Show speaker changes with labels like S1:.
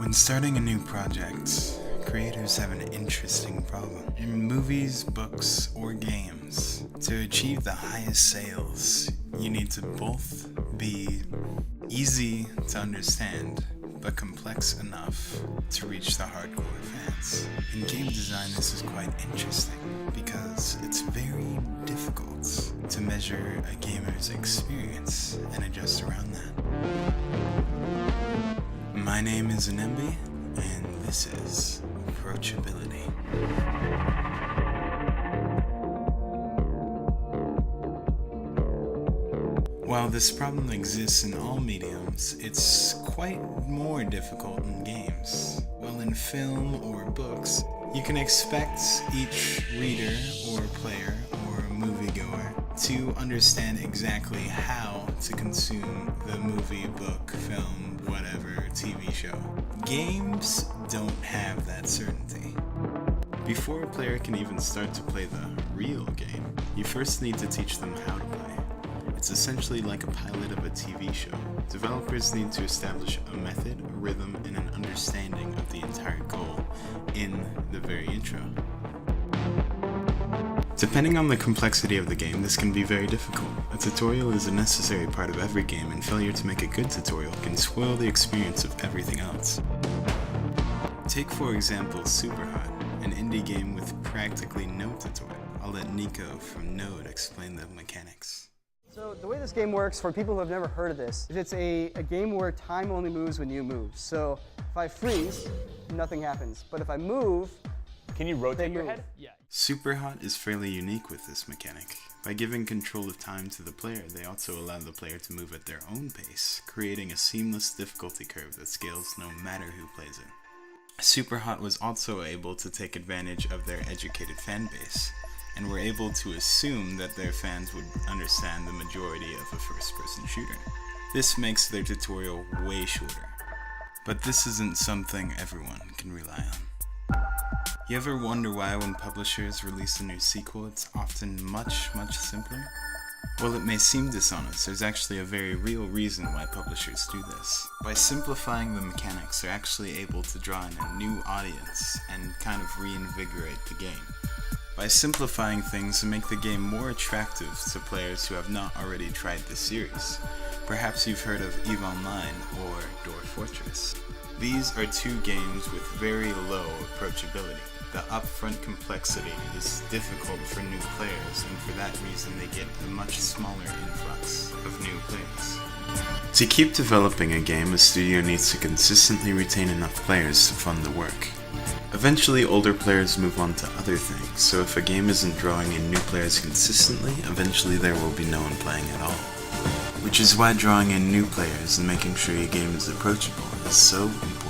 S1: When starting a new project, creators have an interesting problem. In movies, books, or games, to achieve the highest sales, you need to both be easy to understand, but complex enough to reach the hardcore fans. In game design, this is quite interesting because it's very difficult to measure a gamer's experience and adjust around that. My name is Anembi, and this is Approachability. While this problem exists in all mediums, it's quite more difficult in games. While in film or books, you can expect each reader or player or moviegoer to understand exactly how to consume the movie, book, film, whatever, TV show. Games don't have that certainty. Before a player can even start to play the real game, you first need to teach them how to play. It's essentially like a pilot of a TV show. Developers need to establish a method, a rhythm, and an understanding of the entire goal in the very intro. Depending on the complexity of the game, this can be very difficult. A tutorial is a necessary part of every game, and failure to make a good tutorial can spoil the experience of everything else. Take for example Superhot, an indie game with practically no tutorial. I'll let Nico from Node explain the mechanics.
S2: So the way this game works, for people who have never heard of this, is it's a game where time only moves when you move. So if I freeze, nothing happens. But if I move,
S3: can you rotate your head? Yeah.
S1: Superhot is fairly unique with this mechanic. By giving control of time to the player, they also allow the player to move at their own pace, creating a seamless difficulty curve that scales no matter who plays it. Superhot was also able to take advantage of their educated fan base, and were able to assume that their fans would understand the majority of a first-person shooter. This makes their tutorial way shorter. But this isn't something everyone can rely on. You ever wonder why when publishers release a new sequel, it's often much simpler? While it may seem dishonest, there's actually a very real reason why publishers do this. By simplifying the mechanics, they're actually able to draw in a new audience and kind of reinvigorate the game. By simplifying things and make the game more attractive to players who have not already tried the series. Perhaps you've heard of EVE Online or Dwarf Fortress. These are two games with very low approachability. The upfront complexity is difficult for new players, and for that reason they get a much smaller influx of new players. To keep developing a game, a studio needs to consistently retain enough players to fund the work. Eventually, older players move on to other things, so if a game isn't drawing in new players consistently, eventually there will be no one playing at all. Which is why drawing in new players and making sure your game is approachable is so important.